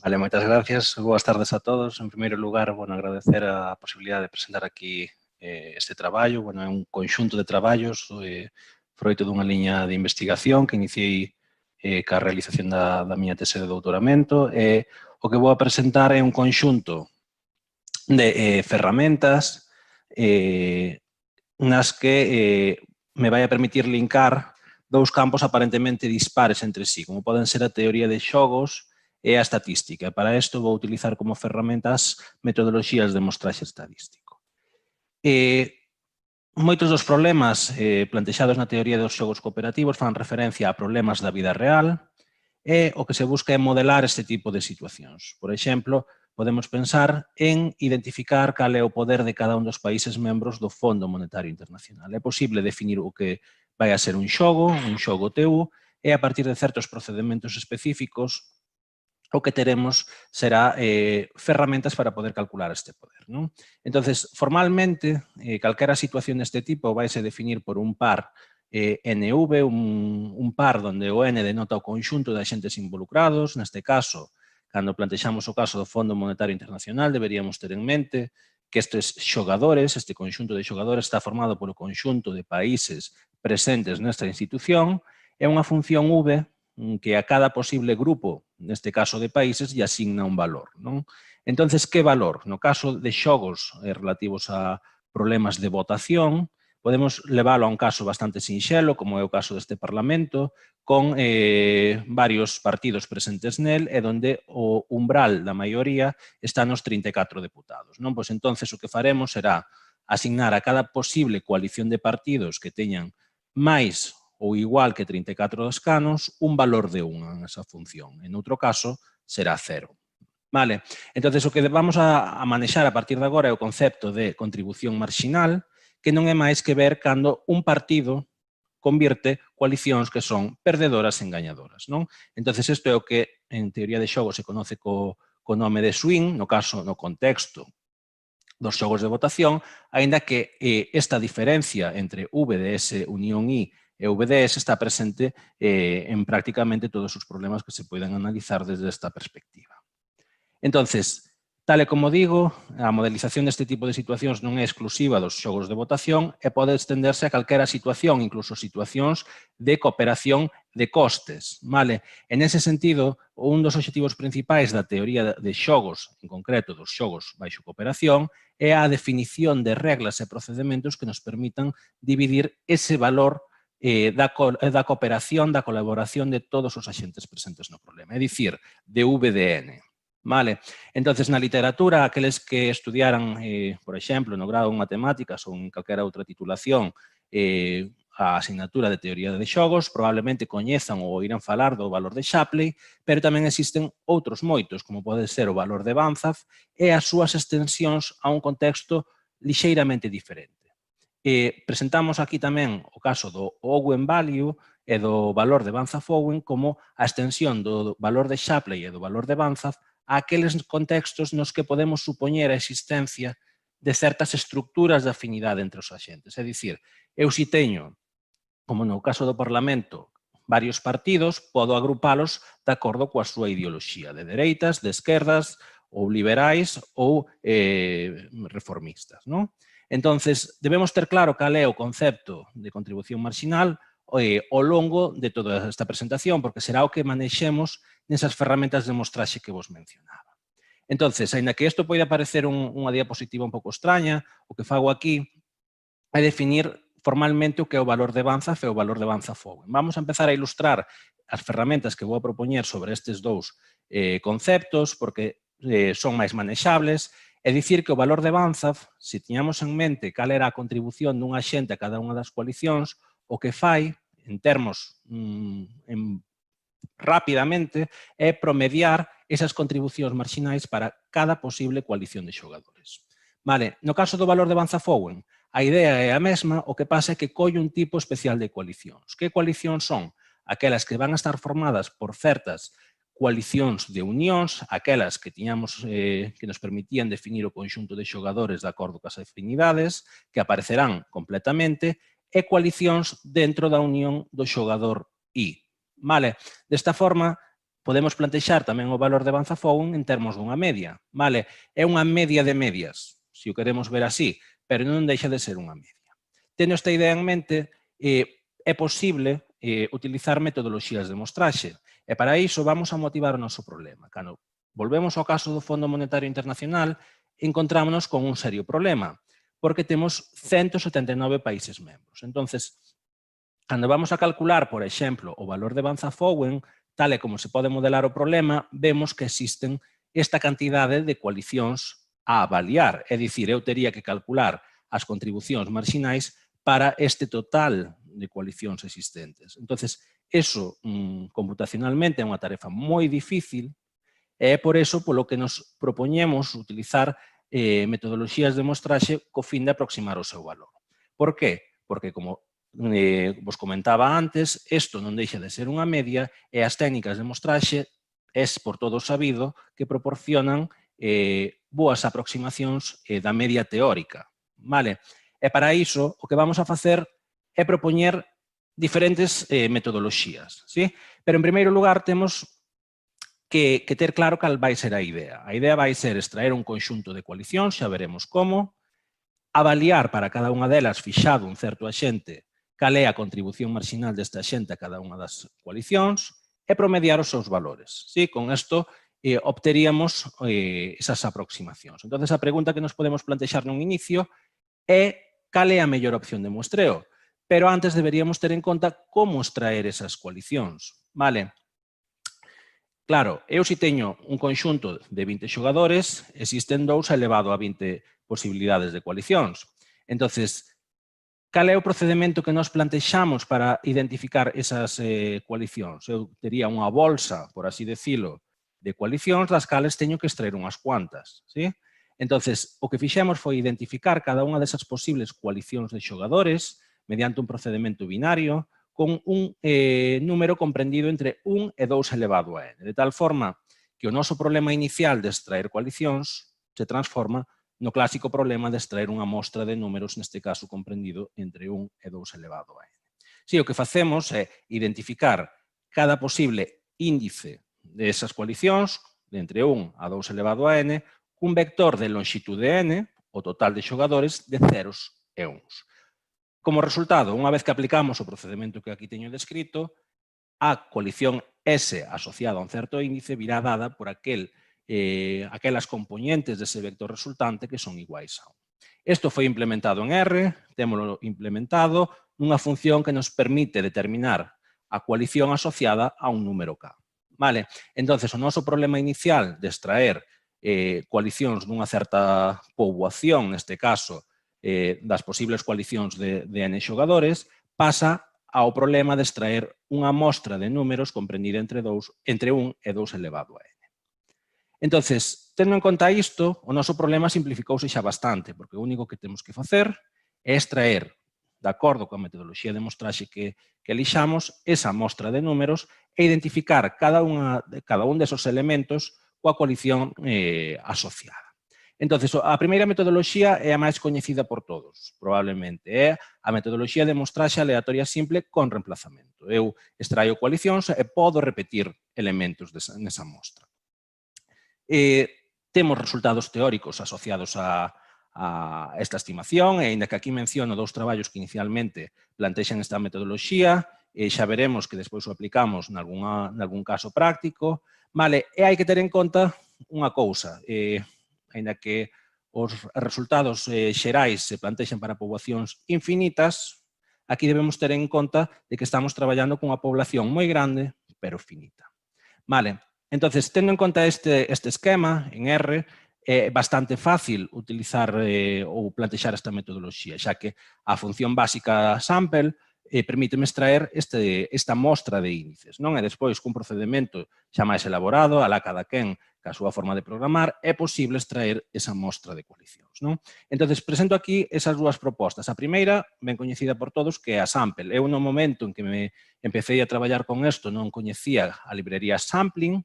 Vale, moitas gracias. Boas tardes a todos. En primeiro lugar, agradecer a posibilidade de presentar aquí este traballo. É un conxunto de traballos froito dunha liña de investigación que iniciei ca realización da miña tese de doutoramento. O que vou a presentar é un conxunto de ferramentas nas que me vai a permitir linkar dous campos aparentemente dispares entre sí, como poden ser a teoría de xogos e a estatística. Para isto vou utilizar como ferramentas metodoloxías de mostraxe estadístico. Moitos dos problemas plantexados na teoría dos xogos cooperativos fan referencia a problemas da vida real e o que se busca é modelar este tipo de situacións. Por exemplo, podemos pensar en identificar cal é o poder de cada un dos países membros do Fondo Monetario Internacional. É posible definir o que vai a ser un xogo TU, e a partir de certos procedementos específicos o que teremos será ferramentas para poder calcular este poder, non? Entonces, formalmente, calquera situación deste tipo vai se definir por un par NV, un par donde o N denota o conxunto de agentes involucrados. Neste caso, cando plantexamos o caso do Fondo Monetario Internacional, deberíamos ter en mente que estes xogadores, este conxunto de xogadores, está formado polo conxunto de países presentes nesta institución, e unha función V que a cada posible grupo, neste caso de países, lle asigna un valor, non? Entonces, que valor? No caso de xogos relativos a problemas de votación, podemos leválo a un caso bastante sinxelo, como é o caso deste Parlamento, con varios partidos presentes nel e donde o umbral da maioría está nos 34 deputados, non? Pois entonces o que faremos será asignar a cada posible coalición de partidos que teñan máis ou igual que 34 escanos, un valor de 1 en esa función. En outro caso, será 0. Vale? Entonces, o que vamos a manexar a partir de agora é o concepto de contribución marxinal, que non é máis que ver cando un partido convirte coalicións que son perdedoras en gañadoras, non? Entonces, isto é o que en teoría de xogos se conoce co nome de swing, no contexto dos xogos de votación, aínda que esta diferencia entre VDS unión I e VDS está presente en prácticamente todos os problemas que se poden analizar desde esta perspectiva. Entonces, tal e como digo, a modelización deste tipo de situacións non é exclusiva dos xogos de votación e pode extenderse a calquera situación, incluso situacións de cooperación de costes. Vale? En ese sentido, un dos obxectivos principais da teoría de xogos, en concreto dos xogos baixo cooperación, é a definición de reglas e procedementos que nos permitan dividir ese valor da cooperación, da colaboración de todos os axentes presentes no problema, é dicir, de VDN. Vale? Entonces, na literatura, aqueles que estudiaran, por exemplo, no grado en matemáticas ou en calquera outra titulación, a asignatura de teoría de xogos, probablemente coñezan ou irán falar do valor de Shapley, pero tamén existen outros moitos, como pode ser o valor de Banzhaf e as súas extensións a un contexto lixeiramente diferente. Presentamos aquí tamén o caso do Owen Value e do valor de Banzhaf-Owen como a extensión do valor de Shapley e do valor de Banzhaf a aqueles contextos nos que podemos supoñer a existencia de certas estructuras de afinidade entre os axentes. É dicir, eu si teño, como no caso do Parlamento, varios partidos, podo agrupalos de acordo coa súa ideoloxía, de dereitas, de esquerdas, ou liberais, ou reformistas, non? Entonces, debemos ter claro cal é o concepto de contribución marxinal ao longo de toda esta presentación, porque será o que manexemos nesas ferramentas de mostraxe que vos mencionaba. Entonces, aínda que isto pode parecer unha diapositiva un pouco extraña, o que fago aquí é definir formalmente o que é o valor de Banzhaf e o valor de Banzhaf-Owen. Vamos a empezar a ilustrar as ferramentas que vou a propoñer sobre estes dous conceptos, porque son máis manexables. É dicir que o valor de Banzhaf, se tiñamos en mente cal era a contribución dun axente a cada unha das coalicións, o que fai, en termos rapidamente, é promediar esas contribucións marxinais para cada posible coalición de xogadores. Vale, no caso do valor de Banzhaf-Owen, a idea é a mesma, o que pasa é que colle un tipo especial de coalicións. Que coalicións son? Aquelas que van a estar formadas por certas coalicións de unións, aquelas que tiñamos que nos permitían definir o conxunto de xogadores de acordo cas afinidades, que aparecerán completamente, e coalicións dentro da unión do xogador I. Vale? Desta forma, podemos plantexar tamén o valor de Van Zafouen en termos dunha media. Vale? É unha media de medias, se o queremos ver así, pero non deixa de ser unha media. Tendo esta idea en mente, é posible utilizar metodoloxías de mostraxe. E para iso vamos a motivar o noso problema. Cando volvemos ao caso do Fondo Monetario Internacional, encontrámonos con un serio problema, porque temos 179 países membros. Entonces, cando vamos a calcular, por exemplo, o valor de Van Zafouen, tal e como se pode modelar o problema, vemos que existen esta cantidade de coalicións a avaliar. É dicir, eu tería que calcular as contribucións marxinais para este total de coalicións existentes. Entonces, eso computacionalmente é unha tarefa moi difícil e é por eso polo que nos propoñemos utilizar metodoloxías de mostraxe co fin de aproximar o seu valor. Por qué? Porque, como vos comentaba antes, isto non deixa de ser unha media e as técnicas de mostraxe é por todo sabido que proporcionan boas aproximacións da media teórica. Vale? E para iso, o que vamos a facer é propoñer diferentes metodoloxías. ¿Sí? Pero, en primeiro lugar, temos que ter claro cal vai ser a idea. A idea vai ser extraer un conxunto de coalicións, xa veremos como, avaliar para cada unha delas fixado un certo axente cal é a contribución marxinal deste axente a cada unha das coalicións e promediar os seus valores. ¿Sí? Con isto obteríamos esas aproximacións. Entón, a pregunta que nos podemos plantexar nun inicio é cal é a mellor opción de muestreo. Pero antes deberíamos ter en conta como extraer esas coalicións. Vale? Claro, eu se teño un conxunto de 20 xogadores, existen 2 elevado a 20 posibilidades de coalicións. Entonces, cal é o procedimento que nos plantexamos para identificar esas coalicións? Eu tería unha bolsa, por así decirlo, de coalicións das cales teño que extraer unhas cuantas. ¿Sí? Entonces, o que fixemos foi identificar cada unha desas posibles coalicións de xogadores mediante un procedimento binario con un número comprendido entre 1 e 2 elevado a n, de tal forma que o noso problema inicial de extraer coalicións se transforma no clásico problema de extraer unha mostra de números, neste caso comprendido entre 1 e 2 elevado a n. Si, o que facemos é identificar cada posible índice desas coalicións, de entre 1 a 2 elevado a n, cun vector de longitude n, o total de xogadores, de ceros e uns. Como resultado, unha vez que aplicamos o procedimento que aquí teño descrito, a coalición S asociada a un certo índice virá dada por aquelas componentes dese vector resultante que son iguais a 1. Isto foi implementado en R, témolo implementado nunha función que nos permite determinar a coalición asociada a un número K. Vale? Entón, o noso problema inicial de extraer coalicións dunha certa poboación, neste caso, das posibles coalicións de n xogadores, pasa ao problema de extraer unha mostra de números comprendida entre 1 e 2 elevado a n. Entón, tendo en conta isto, o noso problema simplificouse xa bastante, porque o único que temos que facer é extraer, de acordo coa metodoloxía de mostraxe que elixamos, esa mostra de números e identificar cada un desos elementos coa coalición asociada. Entón, a primeira metodoloxía é a máis coñecida por todos, probablemente. É a metodoloxía de mostraxe aleatoria simple con reemplazamento. Eu extraio coalicións e podo repetir elementos nesa mostra. Temos resultados teóricos asociados a esta estimación, e ainda que aquí menciono 2 traballos que inicialmente plantexan esta metodoloxía, xa veremos que despois o aplicamos nalgún caso práctico. Vale, e hai que ter en conta unha cousa, ainda que os resultados xerais se plantexen para poboacións infinitas, aquí debemos ter en conta de que estamos traballando cunha población moi grande, pero finita. Vale, entón, tendo en conta este esquema en R, é bastante fácil utilizar ou plantexar esta metodoloxía, xa que a función básica sample permíteme extraer esta mostra de índices. E despois, cun procedimento xa máis elaborado, alá cada quen ca súa forma de programar, é posible extraer esa mostra de coalicións. Entón, presento aquí esas dúas propostas. A primeira, ben coñecida por todos, que é a sample. Eu, no momento en que me empecé a traballar con isto, non coñecía a librería sampling,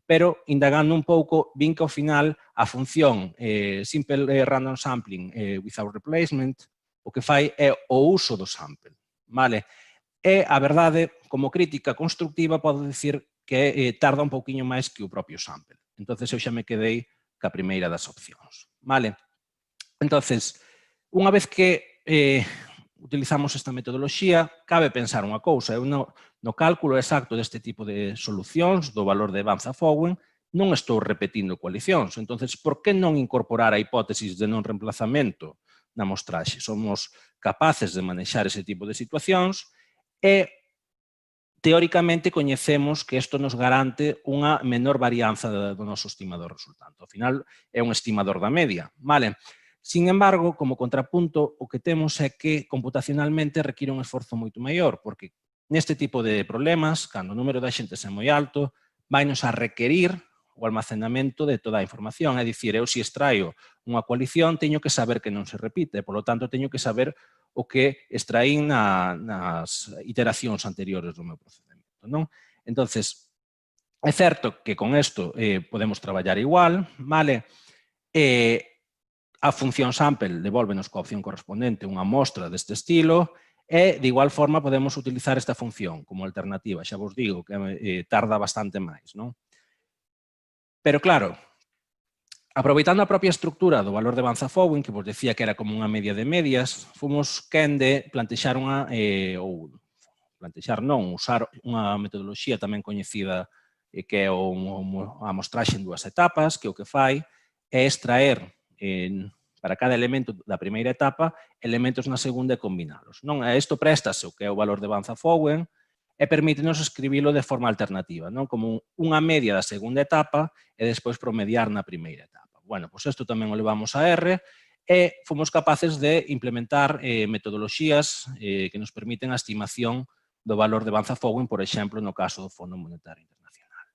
pero, indagando un pouco, vin que ao final a función simple random sampling without replacement o que fai é o uso do sample. Vale? E, a verdade, como crítica constructiva, podo dicir que tarda un pouquiño máis que o propio sample. Entonces eu xa me quedei ca primeira das opcións. Vale? Entonces, unha vez que utilizamos esta metodoloxía, cabe pensar unha cousa. Eu no cálculo exacto deste tipo de solucións, do valor de Banzhaf-Owen, non estou repetindo coalicións. Entonces, por que non incorporar a hipótesis de non reemplazamento na mostraxe? Somos capaces de manexar ese tipo de situacións e teóricamente coñecemos que isto nos garante unha menor varianza do noso estimador resultante. Ao final é un estimador da media. Vale? Sin embargo, como contrapunto, o que temos é que computacionalmente require un esforzo moito maior, porque neste tipo de problemas, cando o número de axentes é moi alto, vainos a requerir o almacenamento de toda a información. É dicir, eu se extraio unha coalición, teño que saber que non se repite, por lo tanto, teño que saber o que extraín nas iteracións anteriores do meu procedimento. Non? Entonces, é certo que con isto podemos traballar igual, vale? A función sample devolvenos coa opción correspondente unha mostra deste estilo e, de igual forma, podemos utilizar esta función como alternativa. Xa vos digo que tarda bastante máis. Non? Pero, claro, aproveitando a propia estructura do valor de Banzhaf-Owen, que vos decía que era como unha media de medias, fomos quen de plantexar usar unha metodoloxía tamén coñecida que é a amostraxe en dúas etapas, que o que fai é extraer para cada elemento da primeira etapa elementos na segunda e combinalos. Non? Isto préstase o que é o valor de Banzhaf-Owen e permítenos escribilo de forma alternativa, non? Como unha media da segunda etapa e despois promediar na primeira etapa. Bueno, pois isto tamén o levamos a R e fomos capaces de implementar metodoloxías que nos permiten a estimación do valor de Banzhaf-Owen, por exemplo, no caso do Fondo Monetario Internacional.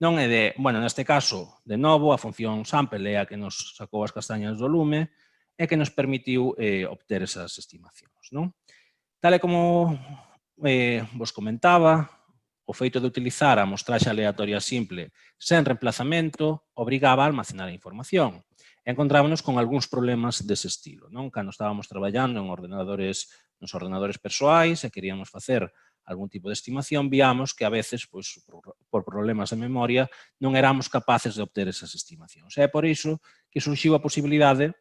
Non é bueno, neste caso, de novo, a función sample é a que nos sacou as castañas do lume e que nos permitiu obter esas estimacións. Non? Tal e como vos comentaba, o feito de utilizar a amostraxe aleatoria simple sen reemplazamento obrigaba a almacenar a información. Encontrámonos con algúns problemas dese estilo. Non? Cando estábamos traballando nos ordenadores persoais e queríamos facer algún tipo de estimación, víamos que a veces, pois, por problemas de memoria, non éramos capaces de obter esas estimacións. É por iso que surxiu a posibilidade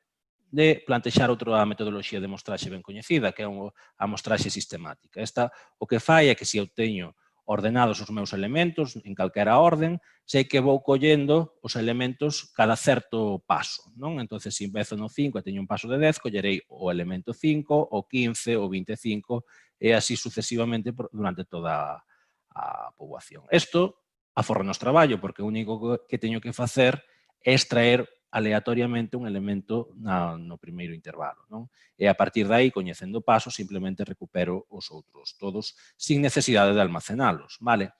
de plantexar outra metodoloxía de mostraxe ben coñecida, que é a mostraxe sistemática. Esta o que fai é que se eu teño ordenados os meus elementos en calquera orden, sei que vou collendo os elementos cada certo paso. Non? Entón, se empezo no 5 e teño un paso de 10, collerei o elemento 5, o 15, o 25, e así sucesivamente durante toda a poboación. Isto aforra-nos traballo, porque o único que teño que facer é extraer aleatoriamente un elemento no primeiro intervalo. Non? E a partir de aí, coñecendo pasos, simplemente recupero os outros todos sin necesidade de almacenalos. Vale?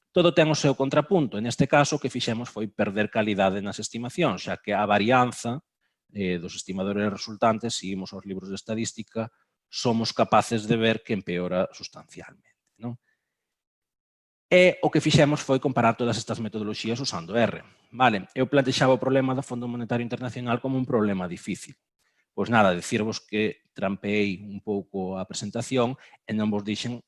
Todo ten o seu contrapunto. Neste caso, o que fixemos foi perder calidade nas estimacións, xa que a varianza dos estimadores resultantes, se imos aos libros de estadística, somos capaces de ver que empeora sustancialmente. Non? E o que fixemos foi comparar todas estas metodoloxías usando R. Vale, eu plantexaba o problema do Fondo Monetario Internacional como un problema difícil. Pois nada, dicirvos que trampeei un pouco a presentación e non vos dixen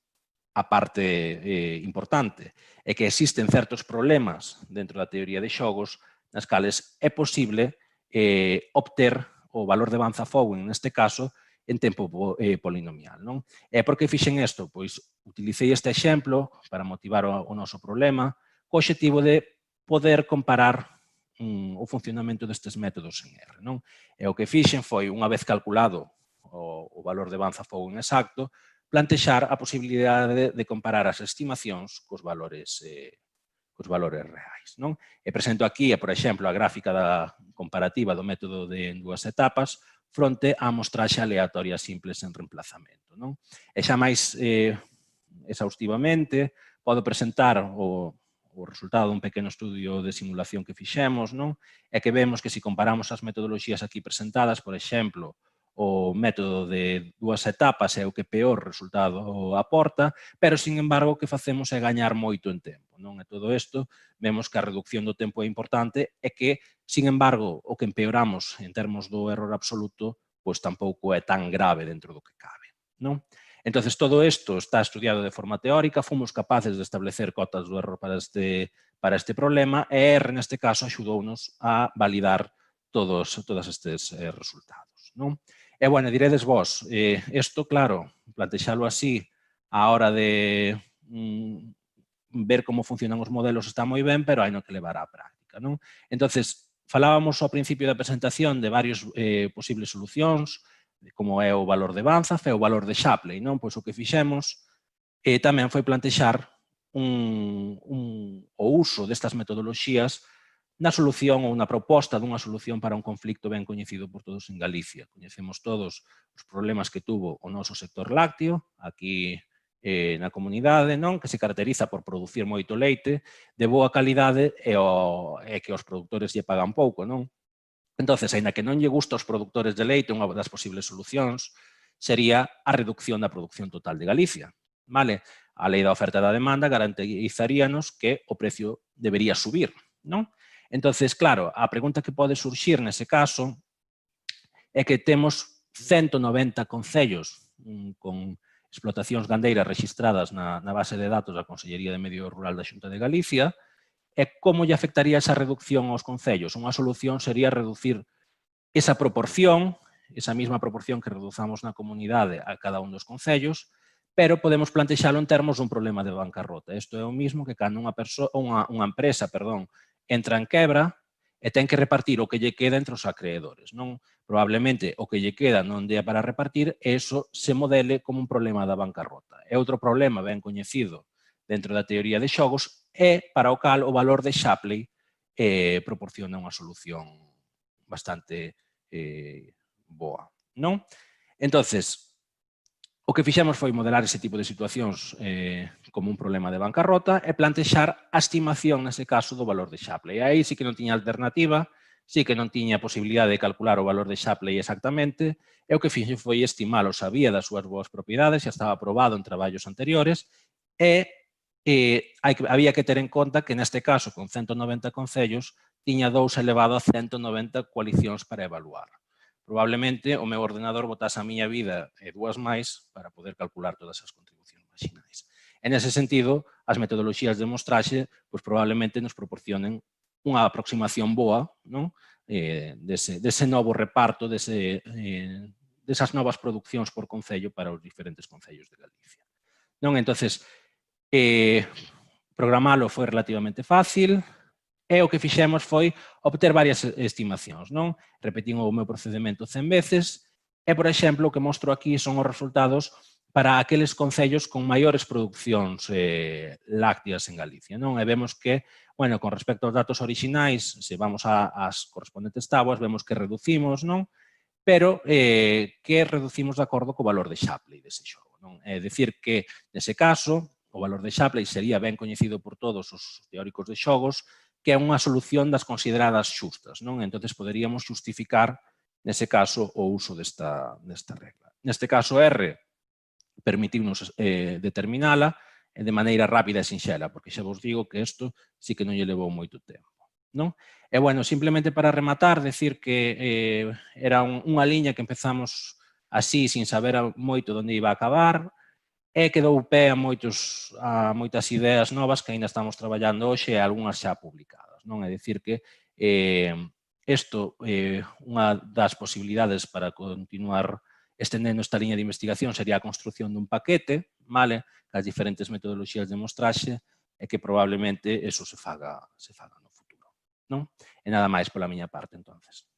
a parte importante, é que existen certos problemas dentro da teoría de xogos nas cales é posible obter o valor de Banzhaf-Owen, neste caso, en tempo polinomial. Non? E por que fixen isto? Pois utilicei este exemplo para motivar o noso problema co obxectivo de poder comparar o funcionamento destes métodos en R. Non? E o que fixen foi, unha vez calculado o valor de Banzhaf-Owen exacto, plantexar a posibilidade de comparar as estimacións cos valores reais. Non? E presento aquí, por exemplo, a gráfica da comparativa do método de dúas etapas fronte á amostraxe aleatoria simple sen reemplazamento. Non? E xa máis exhaustivamente, podo presentar o resultado dun pequeno estudio de simulación que fixemos, non? E que vemos que se comparamos as metodoloxías aquí presentadas, por exemplo, o método de dúas etapas é o que peor resultado aporta, pero, sin embargo, o que facemos é gañar moito en tempo. Non? E todo isto, vemos que a reducción do tempo é importante e que, sin embargo, o que empeoramos en termos do error absoluto, pois tampouco é tan grave dentro do que cabe. non? Entonces, todo isto está estudiado de forma teórica, fomos capaces de establecer cotas do error para este problema e R, neste caso, axudounos a validar todos estes resultados, non? E, bueno, diredes vos, isto, claro, plantexalo así, a hora de ver como funcionan os modelos está moi ben, pero hai no que levar á práctica, non? Entonces, falábamos ao principio da presentación de varios posibles solucións, como é o valor de Banzhaf e o valor de Shapley, non? Pois o que fixemos tamén foi plantexar o uso destas metodoloxías na solución ou na proposta dunha solución para un conflicto ben coñecido por todos en Galicia. Coñecemos todos os problemas que tuvo o noso sector lácteo, aquí na comunidade, non? Que se caracteriza por producir moito leite de boa calidade e que os produtores lle pagan pouco, non? Entonces, aínda que non lle gusta aos produtores de leite, unha das posibles solucións sería a reducción da producción total de Galicia. Vale? A lei da oferta e da demanda garantizaríanos que o precio debería subir, non? Entonces, claro, a pregunta que pode surxir nese caso é que temos 190 concellos con explotacións gandeiras rexistradas na base de datos da Consellería de Medio Rural da Xunta de Galicia e como lle afectaría esa reducción aos concellos. Unha solución sería reducir esa proporción, esa mesma proporción que reduzamos na comunidade a cada un dos concellos, pero podemos plantexalo en termos dun problema de bancarrota. Isto é o mismo que cando unha empresa entra en quebra e ten que repartir o que lle queda entre os acreedores. Non? Probablemente o que lle queda non dea para repartir e iso se modele como un problema da bancarrota. É outro problema ben coñecido dentro da teoría de xogos e para o cal o valor de Shapley proporciona unha solución bastante boa. Non? Entonces, o que fixemos foi modelar ese tipo de situacións como un problema de bancarrota e plantexar a estimación, nese caso, do valor de Shapley. Aí sí que non tiña alternativa, sí que non tiña posibilidade de calcular o valor de Shapley exactamente, e o que fixen foi estimalo, sabía das súas boas propiedades, xa estaba probado en traballos anteriores, e había que ter en conta que neste caso, con 190 concellos, tiña 2 elevado a 190 coalicións para evaluar. Probablemente o meu ordenador botase a miña vida e dúas máis para poder calcular todas as contribucións marxinais. En ese sentido, as metodoloxías de mostraxe pois, probablemente nos proporcionen unha aproximación boa, non? Dese novo reparto, desas novas produccións por concello para os diferentes concellos de Galicia. Non? Entonces, programalo foi relativamente fácil, e o que fixemos foi obter varias estimacións. Non? Repetín o meu procedimento 100 veces e, por exemplo, o que mostro aquí son os resultados para aqueles concellos con maiores produccións lácteas en Galicia. Non? E vemos que, bueno, con respecto aos datos orixinais, se vamos ás correspondentes tabuas, vemos que reducimos, non? Pero que reducimos de acordo co valor de Shapley dese xogo. Non? É dicir que, nese caso, o valor de Shapley sería ben coñecido por todos os teóricos de xogos, que é unha solución das consideradas xustas. Non? Entón, poderíamos justificar, nese caso, o uso desta regla. Neste caso, R permitimos determinala de maneira rápida e sinxela, porque xa vos digo que isto sí que non lle levou moito tempo. Non? E, bueno, simplemente para rematar, decir que era unha liña que empezamos así, sin saber moito onde iba a acabar, e que dou pé a moitas ideas novas que ainda estamos traballando hoxe e algunhas xa publicadas. Non? É dicir que isto, unha das posibilidades para continuar estendendo esta liña de investigación sería a construción dun paquete, vale? As diferentes metodoloxías de mostraxe e que probablemente eso se faga no futuro. Non? E nada máis pola miña parte, entonces.